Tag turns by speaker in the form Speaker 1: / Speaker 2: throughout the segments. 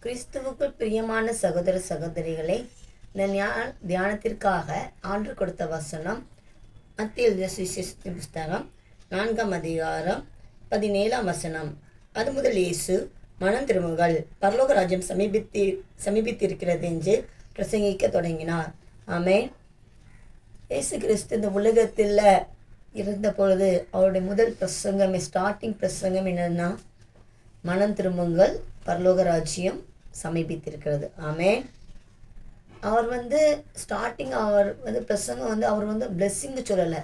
Speaker 1: கிறிஸ்துவுக்குள் பிரியமான சகோதர சகோதரிகளை, இந்த தியானத்திற்காக ஆண்டு கொடுத்த வசனம் மத்திய எழுதிய சுவிசேஷத்தின் புஸ்தகம் 4ஆம் அதிகாரம் 17ஆம் வசனம். அது முதல் இயேசு, மனம் திரும்புங்கள், பரலோக ராஜ்யம் சமீபித்திருக்கிறது என்று பிரசங்கிக்க தொடங்கினார். ஆமென். இயேசு கிறிஸ்து இந்த உலகத்தில் இருந்த பொழுது அவருடைய முதல் ஸ்டார்டிங் பிரசங்கம் என்னன்னா, மனம் திரும்புங்கள், பரலோக ராஜ்யம் சமீபித்திருக்கிறது. ஆமென். அவர் ஸ்டார்டிங் அவர் பிரசங்கம் அவர் பிளெஸ்ஸிங்கு சொல்லலை.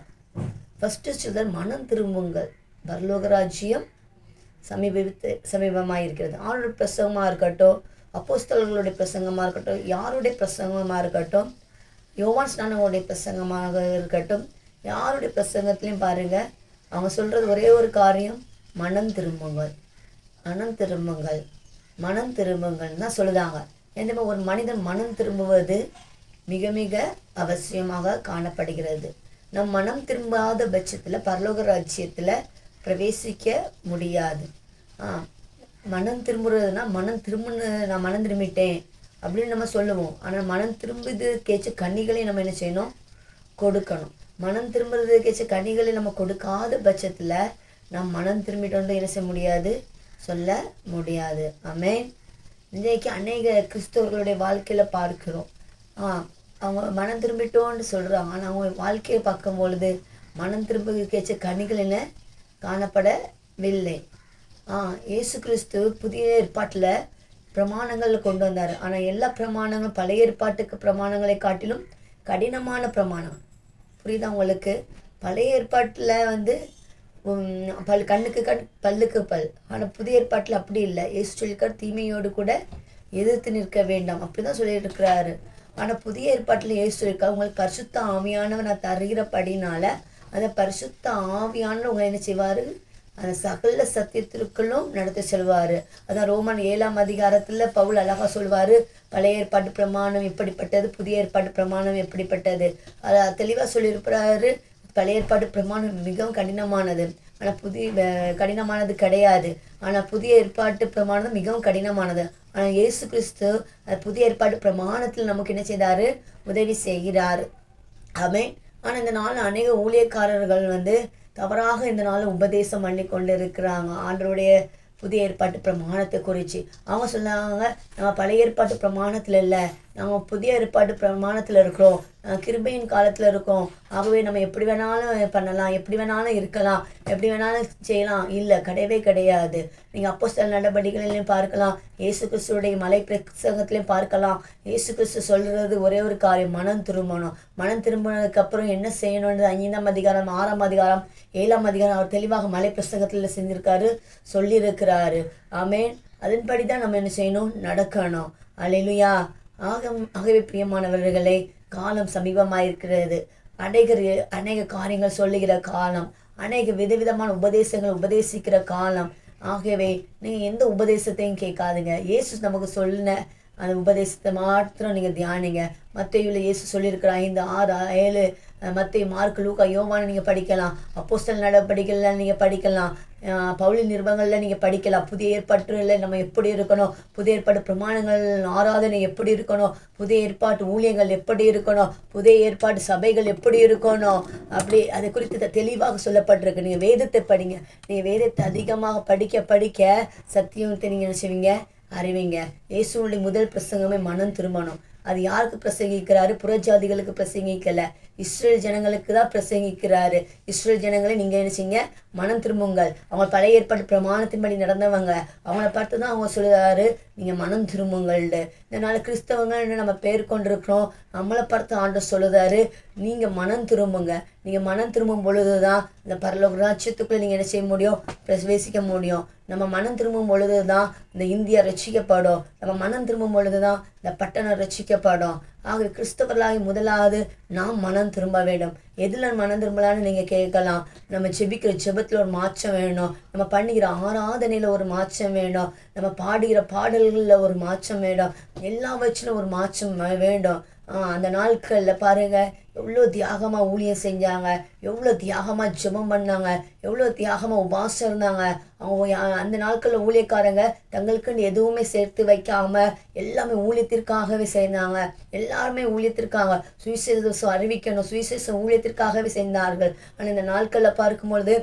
Speaker 1: ஃபஸ்ட்டு சொல்ல மனம் திரும்புங்கள், பரலோக ராஜ்யம் சமீபமாக இருக்கிறது. அவருடைய பிரசங்கமாக இருக்கட்டும், அப்போஸ்தலர்களுடைய பிரசங்கமாக இருக்கட்டும், யாருடைய பிரசங்கமாக இருக்கட்டும், யோவான் ஸ்நானனுடைய பிரசங்கமாக இருக்கட்டும், யாருடைய பிரசங்கத்திலையும் பாருங்கள், அவங்க சொல்கிறது ஒரே ஒரு காரியம், மனம் திரும்புங்கள், மனம் திரும்புங்கள், மனம் திரும்புங்கள் தான் சொல்லுதாங்க. எந்த ஒரு மனிதன் மனம் திரும்புவது மிக மிக அவசியமாக காணப்படுகிறது. நம் மனம் திரும்பாத பட்சத்தில் பரலோக ராஜ்யத்தில் பிரவேசிக்க முடியாது. மனம் திரும்புறதுனா நான் மனம் திரும்பிட்டேன் அப்படின்னு நம்ம சொல்லுவோம். ஆனால் மனம் திரும்புறதுக்கேச்ச கனிகளை நம்ம என்ன செய்யணும்? கொடுக்கணும். மனம் திரும்புறதுக்கேச்ச கனிகளை நம்ம கொடுக்காத பட்சத்தில் நாம் மனம் திரும்பிட்டோன்னு என்ன செய்ய முடியாது? சொல்ல முடியாது. ஆமென். இன்றைக்கு அநேக கிறிஸ்தவர்களுடைய வாழ்க்கையில் பார்க்கிறோம், அவங்க மனம் திரும்பிட்டோன்னு சொல்கிறாங்க. ஆனால் அவங்க வாழ்க்கையை பார்க்கும் பொழுது மனம் திரும்புவதற்கேற்ற கனிகள் என்ன காணப்படவில்லை. இயேசு கிறிஸ்து புதிய ஏற்பாட்டில் பிரமாணங்கள் கொண்டு வந்தார். ஆனால் எல்லா பிரமாணங்களும் பழைய ஏற்பாட்டுக்கு பிரமாணங்களை காட்டிலும் கடினமான பிரமாணம். புரியுதா உங்களுக்கு? பழைய ஏற்பாட்டில் கண்ணுக்கு கண் பல்லுக்கு பல். ஆனால் புதிய ஏற்பாட்டில் அப்படி இல்லை. இயேசு சொல்லியிருக்கார், தீமையோடு கூட எதிர்த்து நிற்க வேண்டாம், அப்படி தான் சொல்லியிருக்கிறாரு. ஆனால் புதிய ஏற்பாட்டில் இயேசு சொல்லியிருக்காரு, உங்களுக்கு பரிசுத்த ஆவியானவர் நான் தருகிறபடினால அந்த பரிசுத்த ஆவியானவர் உங்களை என்ன செய்வார்? அந்த சகல சத்தியத்திற்குள்ளும் நடத்த செல்வார். அதான் ரோமன் 7ஆம் அதிகாரத்தில் பவுல் அழகாக சொல்வார், பழைய ஏற்பாட்டு பிரமாணம் எப்படிப்பட்டது, புதிய ஏற்பாட்டு பிரமாணம் எப்படிப்பட்டது. அதை தெளிவாக சொல்லியிருக்கிறாரு. பழைய ஏற்பாட்டு பிரமாணம் மிகவும் கடினமானது, ஆனால் கடினமானது கிடையாது. ஆனால் புதிய ஏற்பாட்டு பிரமாணம் மிகவும் கடினமானது. ஆனால் இயேசு கிறிஸ்து புதிய ஏற்பாட்டு பிரமாணத்தில் நமக்கு என்ன செய்தார்? உதவி செய்கிறார். ஆமென். ஆனால் இந்த நாள் அநேக ஊழியக்காரர்கள் தவறாக இந்த நாள் உபதேசம் பண்ணி கொண்டு இருக்கிறாங்க ஆண்டவருடைய புதிய ஏற்பாட்டு பிரமாணத்தை குறித்து. அவங்க சொன்னாங்க, நம்ம பழைய ஏற்பாட்டு பிரமாணத்தில் இல்லை, நம்ம புதிய ஏற்பாட்டு பிரமாணத்தில் இருக்கிறோம், கிருபையின் காலத்தில் இருக்கோம். ஆகவே நம்ம எப்படி வேணாலும் பண்ணலாம், எப்படி வேணாலும் இருக்கலாம், எப்படி வேணாலும் செய்யலாம். இல்லை, கிடையவே கிடையாது. நீங்கள் அப்போஸ்தலர் நடவடிக்கைகளையும் பார்க்கலாம், இயேசு கிறிஸ்துடைய மலை பிரசங்கத்திலையும் பார்க்கலாம். இயேசு கிறிஸ்து சொல்கிறது ஒரே ஒரு காரியம், மனம் திரும்பணும். மனம் திரும்பினதுக்கப்புறம் என்ன செய்யணுன்றது 5ஆம் அதிகாரம், 6ஆம் அதிகாரம், 7ஆம் அதிகாரம் அவர் தெளிவாக மலை பிரசங்கத்தில் செஞ்சிருக்காரு, சொல்லியிருக்கிறாரு. ஆமென். அதன்படி தான் நம்ம என்ன செய்யணும்? நடக்கணும். அல்லேலூயா. ஆகவே பிரியமானவர்களே, காலம் சமீபமாயிருக்கிறது. அநேக காரியங்கள் சொல்லுகிற காலம், அநேக விதவிதமான உபதேசங்கள் உபதேசிக்கிற காலம். ஆகவே நீங்கள் எந்த உபதேசத்தையும் கேட்காதுங்க. இயேசு நமக்கு சொல்லின அந்த உபதேசத்தை மாத்திரம் நீங்கள் தியானிங்க. மத்தேயுவில் இயேசு சொல்லியிருக்கிற 5, 6, 7, மத்தேயு, மார்க், லூக்கா, யோவானை நீங்கள் படிக்கலாம். அப்போஸ்தலர் நடவடிக்கைகளில் நீங்கள் படிக்கலாம். பவுலின் நிருபங்களில் நீங்கள் படிக்கலாம். புதிய ஏற்பாட்டில் நம்ம எப்படி இருக்கணும், புதிய ஏற்பாட்டு பிரமாணங்கள் ஆராதனை எப்படி இருக்கணும், புதிய ஏற்பாட்டு ஊழியங்கள் எப்படி இருக்கணும், புதிய ஏற்பாட்டு சபைகள் எப்படி இருக்கணும், அப்படி அதை குறித்து தெளிவாக சொல்லப்பட்டிருக்கு. நீங்கள் வேதத்தை படிங்க. நீங்கள் வேதத்தை அதிகமாக படிக்க படிக்க சத்தியத்தை நீங்கள் என்ன செய்வீங்க? அறிவிங்க. இயேசுனுடைய முதல் பிரசங்கமே மனம் திரும்பணும். அது யாருக்கு பிரசங்கிக்கிறாரு? புறஜாதிகளுக்கு பிரசங்கிக்கல, இஸ்ரேல் ஜனங்களுக்கு தான் பிரசங்கிக்கிறாரு. இஸ்ரேல் ஜனங்களை நீங்கள் என்ன செய்யுங்க? மனம் திரும்புங்கள். அவங்க பழைய ஏற்பாட்டு பிரமாணத்தின்படி நடந்தவங்க, அவங்கள பார்த்து தான் அவங்க சொல்லுறாரு, நீங்கள் மனம் திரும்புங்கள்டு. இதனால கிறிஸ்தவங்கன்னு நம்ம பேர் கொண்டிருக்கிறோம். நம்மளை பார்த்து ஆண்டவர் சொல்லுறாரு, நீங்கள் மனம் திரும்புங்க. நீங்கள் மனம் திரும்பும் பொழுது தான் இந்த பரலோக ராஜ்யத்துக்குள்ளே நீங்கள் என்ன செய்ய முடியும்? பிரவேசிக்க முடியும். நம்ம மனம் திரும்பும் பொழுது தான் இந்த இந்தியா ரட்சிக்கப்படும். நம்ம மனம் திரும்பும் பொழுது தான் இந்த பட்டணம் ரட்சிக்கப்படும். ஆகவே கிறிஸ்தவர்களாகி முதலாவது நாம் மனம் திரும்ப வேண்டும். எதில் மனம் திரும்பலான்னு நீங்கள் கேட்கலாம். நம்ம ஜெபிக்கிற ஜெபத்தில் ஒரு மாற்றம் வேணும், நம்ம பண்ணுகிற ஆராதனையில் ஒரு மாற்றம் வேணும், நம்ம பாடுகிற பாடல்களில் ஒரு மாற்றம் வேணும், எல்லாவற்றிலும் ஒரு மாற்றம் வேண்டும். அந்த நாட்களில் பாருங்கள், எவ்வளோ தியாகமாக ஊழியம் செஞ்சாங்க, எவ்வளோ தியாகமாக ஜெபம் பண்ணாங்க, எவ்வளோ தியாகமாக உபாசம் இருந்தாங்க. அவங்க அந்த நாட்களில் ஊழியக்காரங்க தங்களுக்குன்னு எதுவுமே சேர்த்து வைக்காமல் எல்லாமே ஊழியத்திற்காகவே செய்தாங்க. எல்லாருமே ஊழியத்திற்காக சுவிசேஷம் அறிவிக்கணும், சுவிசேஷம் ஊழியத்திற்காகவே செய்தார்கள். ஆனால் இந்த நாட்களில் பார்க்கும்பொழுது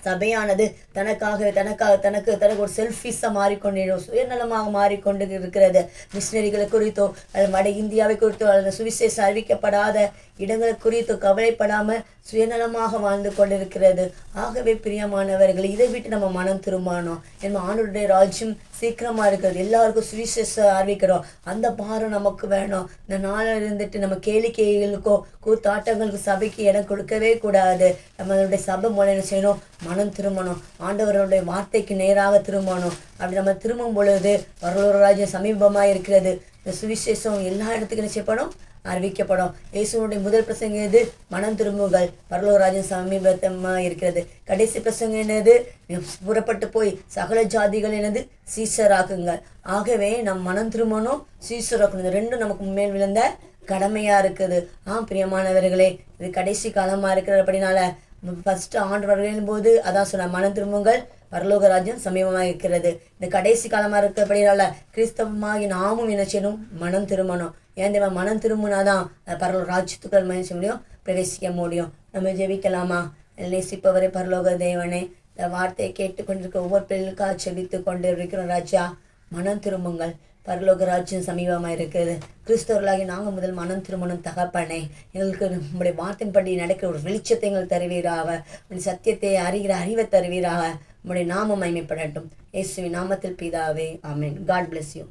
Speaker 1: சபையானது தனக்கு ஒரு செல்ஃபிஷாக மாறிக்கொண்டிடும், சுயநலமாக மாறிக்கொண்டு இருக்கிறது. மிஷினரிகளை குறித்தோ அல்லது வட இந்தியாவை குறித்தோ அல்லது சுவிசேஷம் அறிவிக்கப்படாத இடங்களை குறித்தோ கவலைப்படாமல் சுயநலமாக வாழ்ந்து கொண்டிருக்கிறது. ஆகவே பிரியமானவர்கள், இதை விட்டு நம்ம மனம் திரும்பணும். நம்ம ஆண்டவருடைய ராஜ்யம் சீக்கிரமாக இருக்கிறது. எல்லாருக்கும் சுவிசேஷம் அறிவிக்கிறோம், அந்த பாரம் நமக்கு வேணும். இந்த நாளில் இருந்துட்டு நம்ம கேளிக்கைகளுக்கோ கூத்தாட்டங்களுக்கு சபைக்கு இடம் கொடுக்கவே கூடாது. நம்மளுடைய சபை மூலம் செய்யணும், மனம் திரும்பணும், ஆண்டவர்களுடைய வார்த்தைக்கு நேராக திரும்பணும். அப்படி நம்ம திரும்பும் பொழுது பரலோக ராஜ்யம் சமீபமாக இருக்கிறது. இந்த சுவிசேஷம் எல்லா இடத்துக்கும் என்ன செய்யப்படும்? அறிவிக்கப்படும். இயேசுனுடைய முதல் பிரசங்கம் எது? மனம் திரும்புங்கள், பரலோக ராஜ்யம் சமீபத்தமாக இருக்கிறது. கடைசி பிரசங்கம் என்னது? புறப்பட்டு போய் சகல ஜாதிகள் என்னது? சீசராக்குங்கள். ஆகவே நம் மனம் திரும்பணும், சீசராக்கணும். இந்த ரெண்டும் நமக்கு மேல் விழுந்த கடமையாக இருக்குது. பிரியமானவர்களே, இது கடைசி காலமாக இருக்கிறபடினால ஃபஸ்ட்டு ஆண்டவர் வரும்போது அதான் சொன்ன, மனம் திரும்புங்கள், பரலோக ராஜ்யம் சமீபமாக இருக்கிறது. இந்த கடைசி காலமாக இருக்கிறபடினால கிறிஸ்தவமாகி நாமும் என்ன செய்யணும்? மனம் திரும்பணும். ஏன் தெரியுமா? மனம் திரும்பினாதான் பரலோக ராஜ்யத்துக்கள் மனுஷ முடியும், பிரவேசிக்க முடியும். நம்ம ஜெபிக்கலாமா? நேசிப்பவரே பரலோக தேவனே, இந்த வார்த்தையை கேட்டுக்கொண்டிருக்க ஒவ்வொரு பிள்ளைகளுக்காக செபித்து கொண்டு இருக்கிறோம். ராஜா, மனம் திரும்புங்கள், பரலோக ராஜ்யம் சமீபமாக இருக்குது. கிறிஸ்தவர்களாகி நாங்கள் முதல் மனம் திருமணம் தகப்பனே, எங்களுக்கு நம்முடைய வார்த்தையின்படி நடக்கிற ஒரு வெளிச்சத்தை எங்களுக்கு தருவீராக, உடைய சத்தியத்தை அறிகிற அறிவை தருவீராக. உம்முடைய நாமம் மகிமைப்படட்டும். இயேசுவின் நாமத்தில் பிதாவே, ஆமென். God bless you.